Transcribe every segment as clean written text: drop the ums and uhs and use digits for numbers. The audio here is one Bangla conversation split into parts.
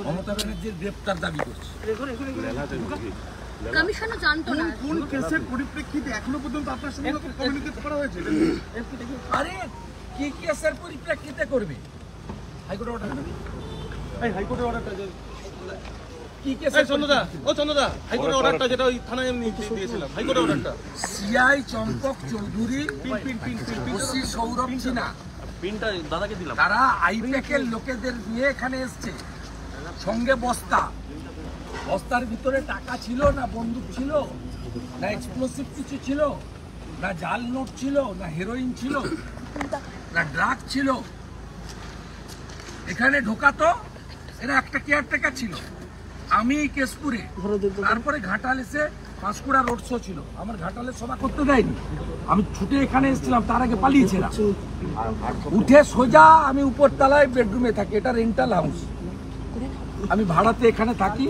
মমতা ব্যানার্জির গ্রেপ্তার দাবি করছে। কমিশনও জানতো না কোন কেসের পরিপ্রেক্ষিতে এখনো পর্যন্ত আপনার সঙ্গে কমিউনিকেট করা হয়েছে? আরে কি কেসের পরিপ্রেক্ষিতে করবে? হাইকোর্টের অর্ডার দেবে। এই হাইকোর্টের অর্ডারটা কি কেস? চন্দ্রদা, ও চন্দ্রদা, হাইকোর্টের অর্ডারটা যেটা ওই থানায় আমি দিয়েছিলাম, হাইকোর্টের অর্ডারটা। সিআই চম্পক চৌধুরী, ওসি সৌরভ সিনহা, পিনটা দাদাকে দিলাম। তারা আইপ্যাকের লোকেদের নিয়ে এখানে এসছে, সঙ্গে বস্তার ভিতরে টাকা ছিল না, বন্দুক ছিল না, এক্সপ্লোসিভ কিছু ছিল না, জাল নোট ছিল না, হেরোইন ছিল না, ড্রাগ ছিল। এখানে ঢোকাতো এরা একটা কেয়ারটেকার ছিল। আমি কেশপুরে, তারপরে ঘাটাল এসে পাঁশকুড়া রোড শো ছিল, আমার ঘাটালে সভা করতে দেয়নি, আমি ছুটে এখানে এসেছিলাম, তার আগে পালিয়েছে না। উঠে সোজা আমি উপরতলায় বেডরুমে থাকি, এটা রেন্টাল হাউস, আমি ভাড়াতে এখানে থাকি।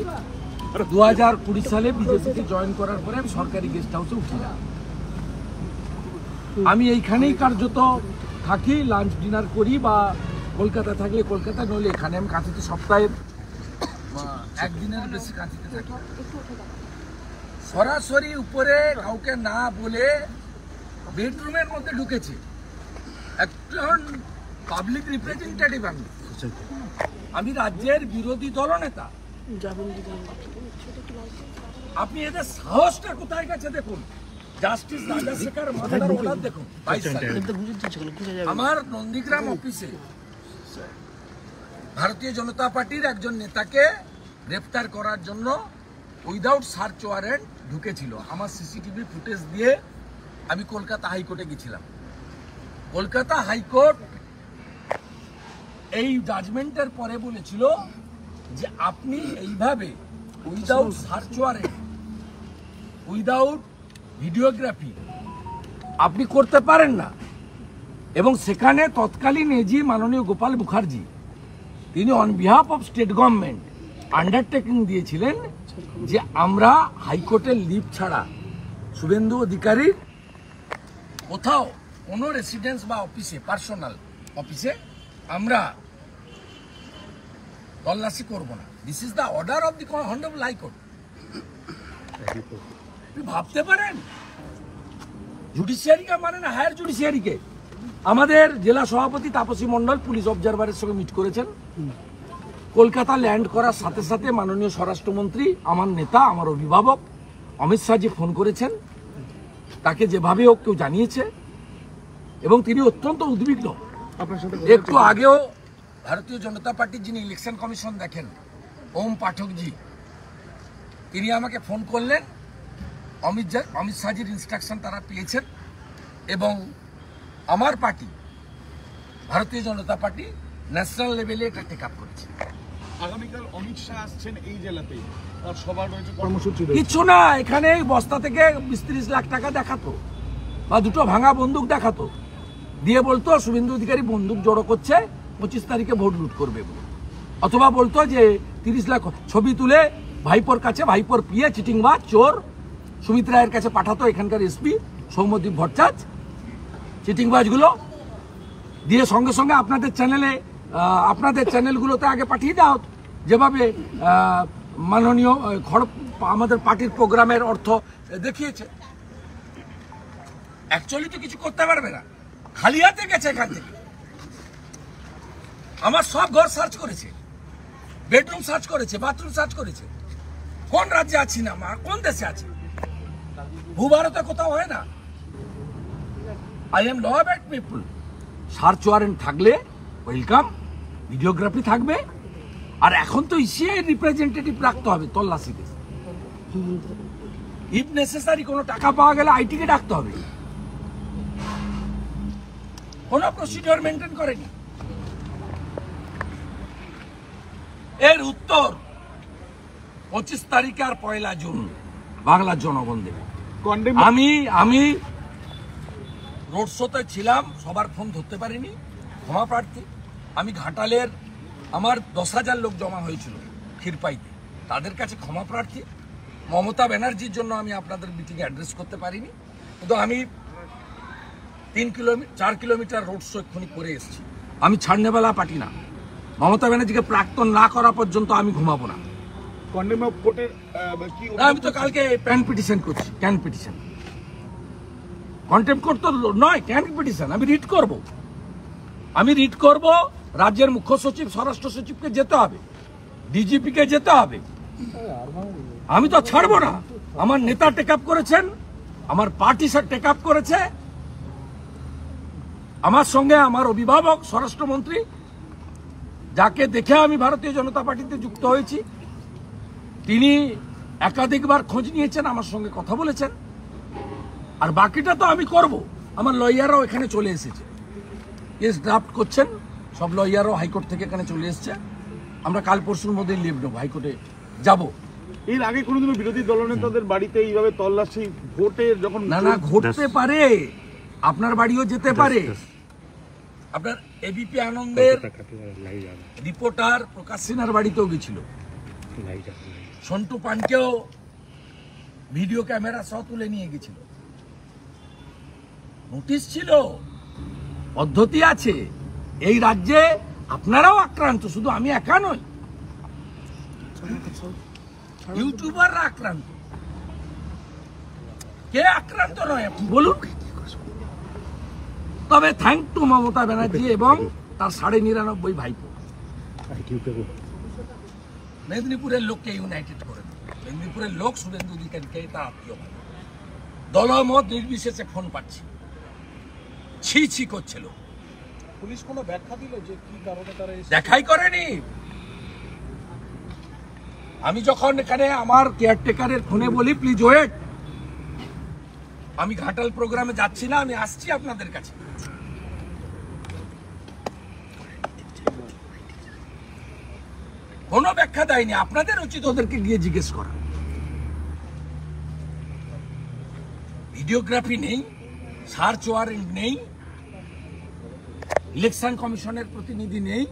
2020 সালে বিজেপিতে জয়েন করার পরে আমি সরকারি গেস্ট হাউসে উঠিলাম। আমি এইখানেই কার্যত থাকি, লাঞ্চ ডিনার করি, বা কলকাতা থাকলে কলকাতা, নইলে এখানে। আমি কাঁথিতে সপ্তাহে একদিনের বেশি কাঁথিতে থাকি। সরাসরি উপরে কাউকে না বলে বেডরুমের মধ্যে ঢুকেছে একজন পাবলিক রিপ্রেজেন্টেটিভ। আমি রাজ্যের বিরোধী দলনেতা। আপনি এদের সাহসটা কোথায় গেছে দেখুন। জাস্টিস রাজাশেখর মাথার অর্ডার দেখুন। আমার নন্দীগ্রাম অফিসে ভারতীয় জনতা পার্টির একজন নেতাকে গ্রেফতার করার জন্য উইদাউট সার্চ ওয়ারেন্ট ঢুকেছিল। আমার সিসিটিভি ফুটেজ দিয়ে আমি কলকাতা হাইকোর্টে গেছিলাম। কলকাতা হাইকোর্ট এই জাজমেন্টের পরে বলেছিল যে আপনি এইভাবে without search warrant, without videography আপনি করতে পারেন না। এবং সেখানে তৎকালীন এজি মাননীয় গোপাল মুখার্জি, তিনি on behalf of state government undertaking দিয়েছিলেন যে আমরা হাইকোর্টের লিভ ছাড়া শুভেন্দু অধিকারীর কোথাও কোনো রেসিডেন্স বা অফিসে, পার্সোনাল অফিসে আমরা তল্লাশি করব না। This is the order of the honourable high court. আপনি ভাবতে পারেন জুডিশিয়ারিকে মানে না, হায়ার জুডিশিয়ারিকে। আমাদের জেলা সভাপতি তাপসী মণ্ডল পুলিশ অবজারভারের সঙ্গে মিট করেছেন। কলকাতা ল্যান্ড করার সাথে সাথে মাননীয় স্বরাষ্ট্রমন্ত্রী, আমার নেতা, আমার অভিভাবক অমিত শাহজি ফোন করেছেন, তাকে যেভাবে হোক কেউ জানিয়েছে, এবং তিনি অত্যন্ত উদ্বিগ্ন। একটু আগেও ভারতীয় জনতা পার্টির যিনি ইলেকশন কমিশন দেখেন, ওম পাঠকজি, তিনি আমাকে ফোন করলেন। অমিত শাহজির ইনস্ট্রাকশন তারা পেয়েছেন, এবং আমার পার্টি ভারতীয় জনতা পার্টি ন্যাশনাল লেভেলে এটা টেক আপ করেছে। আগামীকাল অমিত শাহ আসছেন এই জেলাতে, তার সবার রয়েছে কর্মসূচি। কিছু না, এখানে বস্তা থেকে 20-30 লাখ টাকা দেখাতো, বা দুটো ভাঙা বন্দুক দেখাতো, দিয়ে বলতো শুভেন্দু অধিকারী বন্দুক জড়ো করছে, 25 তারিখে ভোট লুট করবে বলে। অথবা বলতো যে 30 লাখ ছবি তুলে ভাইপোর কাছে, ভাইপোর পিয়ে চিটিংবাজ চোর সুমিত রায়ের কাছে পাঠাতো এখানকার এসপি সৌম্যদীপ ভট্টাচার্য, চিটিংবাজগুলো দিয়ে সঙ্গে সঙ্গে আপনাদের চ্যানেলে, আপনাদের চ্যানেলগুলোতে আগে পাঠিয়ে দাও, যেভাবে মাননীয় আমাদের পার্টির প্রোগ্রামের অর্থ দেখিয়েছে। অ্যাকচুয়ালি তো কিছু করতে পারবে না, খালি হাতে গেছে এখান থেকে। আমার সব ঘর সার্চ করেছে, বেডরুম সার্চ করেছে, বাথরুম সার্চ করেছে। কোন রাজ্যে আছি না, কোন দেশে আছে? ভূভারতে কোথাও হয় না। I am law abiding people. Search warrant থাকলে ওয়েলকাম, ভিডিওগ্রাফি থাকবে, আর এখন তো ইসিআই রিপ্রেজেন্টেটিভ রাখতে হবে তল্লাশিতে। ইফ নেসেসারি কোনো টাকা পাওয়া গেলে আইটিকে ডাকতে হবে। কোনো প্রসিডিওর মেনটেন করেনি। এর উত্তর 25 তারিখে আর 1 জুন বাংলার জনগণ দেবে। আমি রোড শোতে ছিলাম, সবার ফোন ধরতে পারিনি, ক্ষমা প্রার্থী। আমি ঘাটালের, আমার 10,000 লোক জমা হয়েছিল ক্ষীরপাইতে, তাদের কাছে ক্ষমা প্রার্থী। মমতা ব্যানার্জির জন্য আমি আপনাদের মিটিং অ্যাড্রেস করতে পারিনি, কিন্তু আমি 4 কিলোমিটার রোড শো এক্ষুনি করে এসেছি। আমি ছাড়নেবেলা পার্টি না, মমতা ব্যানার্জিকে প্রাক্তন না করা পর্যন্ত আমি ঘুমাবো না। কন্ডেম অফ কোর্টের কি আমি তো কালকে প্যান পিটিশন করছি, ক্যান পিটিশন। কন্টেম্প কোর্ট তো নয়, ক্যান পিটিশন। আমি রিট করব। রাজ্যের মুখ্য সচিব, স্বরাষ্ট্র সচিবকে যেতে হবে, ডিজিপি কে যেতে হবে। আমি তো ছাড়বো না। আমার নেতা টেক আপ করেছেন, আমার পার্টি টেক আপ করেছে, আমার সঙ্গে আমার অভিভাবক স্বরাষ্ট্রমন্ত্রী, যাকে দেখে আমি ভারতীয় জনতা পার্টিতে যুক্ত হয়েছি, তিনি একাধিকবার খোঁজ নিয়েছেন, আমার সঙ্গে কথা বলেছেন। আর বাকিটা তো আমি করব। আমার লয়াররাও এখানে চলে এসেছে, কেস ড্রাফট করছেন। সব লয়াররাও হাইকোর্ট থেকে এখানে চলে এসেছে। আমরা কাল পরশুর মধ্যেই লিভ নেব, হাইকোর্টে যাব। এর আগে কোনোদিনও বিরোধী দলনেতাদের বাড়িতে এইভাবে তল্লাশি ভোটের যখন না ঘটতে পারে, আপনার বাড়িও যেতে পারে। আপনার এবিপি আনন্দের রিপোর্টার প্রকাশ সিনহার বাড়িতেও গেছিল, সন্টু পানকেও ভিডিও ক্যামেরা সহ তুলে নিয়ে গেছিল। নোটিশ ছিল, পদ্ধতি আছে। এই রাজ্যে আপনারাও আক্রান্ত, শুধু আমি একা নই, ইউটিউবাররা আক্রান্ত। কে আক্রান্ত নয় আপনি বলুন? তবে থ্যাংক টু মমতা ব্যানার্জি এবং তার ৯৯.৫ ভাইপো। মেদিনীপুরের লোককে ইউনাইটেড করে দেবে। মেদিনীপুরের লোক শুভেন্দু অধিকারীকে তার আত্মীয় ভাবে, দলমত নির্বিশেষে ফোন পাচ্ছি, ছি করছিল। পুলিশ কোনো ব্যাখ্যা দিল যে কি কারণে তারা দেখাই করেনি। আমি যখন এখানে আমার কেয়ারটেকারের ফোনে বলি প্লিজ ওয়েট, আমি ঘাটাল প্রোগ্রামে যাচ্ছি না, আমি আসছি আপনাদের কাছে। কোনো ব্যাখ্যা দেয়নি। আপনাদের উচিত ওদেরকে গিয়ে জিজ্ঞেস করা। ভিডিওগ্রাফি নেই, সার্চ ওয়ারেন্ট নেই, ইলেকশন কমিশনের প্রতিনিধি নেই।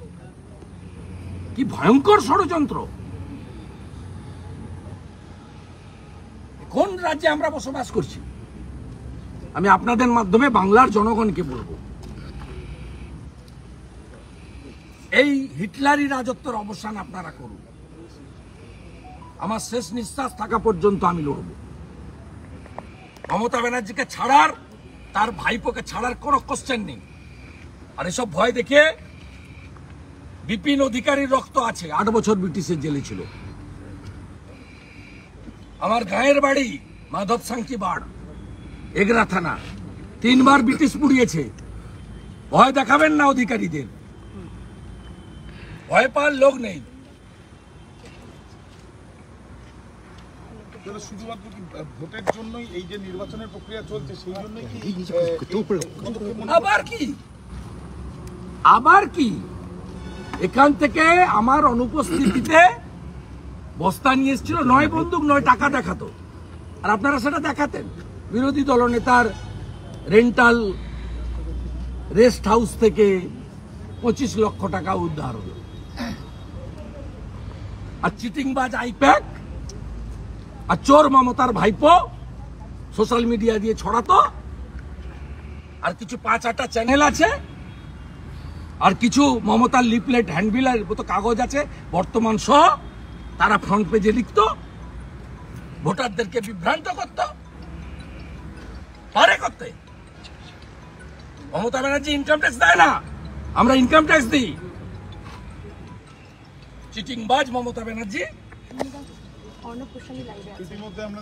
কি ভয়ঙ্কর ষড়যন্ত্র! কোন রাজ্যে আমরা বসবাস করছি? আমি আপনাদের মাধ্যমে বাংলার জনগণকে বলবো, এই হিটলারি রাজত্বের অবসান আপনারা করুন। আমার শেষ নিঃশ্বাস থাকা পর্যন্ত আমি লড়ব। মমতা ব্যানার্জিকে ছাড়ার, তার ভাইপোকে ছাড়ার কোনো কোশ্চেন নেই। আর এসব ভয় দেখে, বিপিন অধিকারীর রক্ত আছে, ৮ বছর ব্রিটিশের জেলে ছিল। আমার গায়ের বাড়ি মাধব সাংকি বাড়, এগরা থানা, ৩ বার ব্রিটিশ পুড়িয়েছে। ভয় দেখাবেন না অধিকারীদের, ভয় পাওয়ার লোক নেই। শুধুমাত্র কি ভোটের জন্যই এই যে নির্বাচনের প্রক্রিয়া চলছে, সেই জন্যই কি আবার কি এখান থেকে আমার অনুপস্থিতিতে বস্তা নিয়ে এসেছিল, ৯ বন্দুক ৯ টাকা দেখাতো, আর আপনারা সেটা দেখাতেন। বিরোধী দলনেতার রেন্টাল রেস্ট হাউস থেকে ২৫ লক্ষ টাকা উদ্ধার হলো। আর চিটিংবাজ আইপ্যাক আর চোর মমতার ভাইপো সোশ্যাল মিডিয়া দিয়ে ছড়াতো। আর কিছু ৫-৮টা চ্যানেল আছে, আর কিছু মমতার লিফলেট হ্যান্ডবিলের মতো কাগজ আছে বর্তমান সহ, তারা ফ্রন্ট পেজে লিখত, ভোটারদেরকে বিভ্রান্ত করত। পারে করতে। মমতা ব্যানার্জি ইনকাম ট্যাক্স দেয় না, আমরা ইনকাম ট্যাক্স দিই। চিটিংবাজ মমতা ব্যানার্জি। ইতিমধ্যে আমরা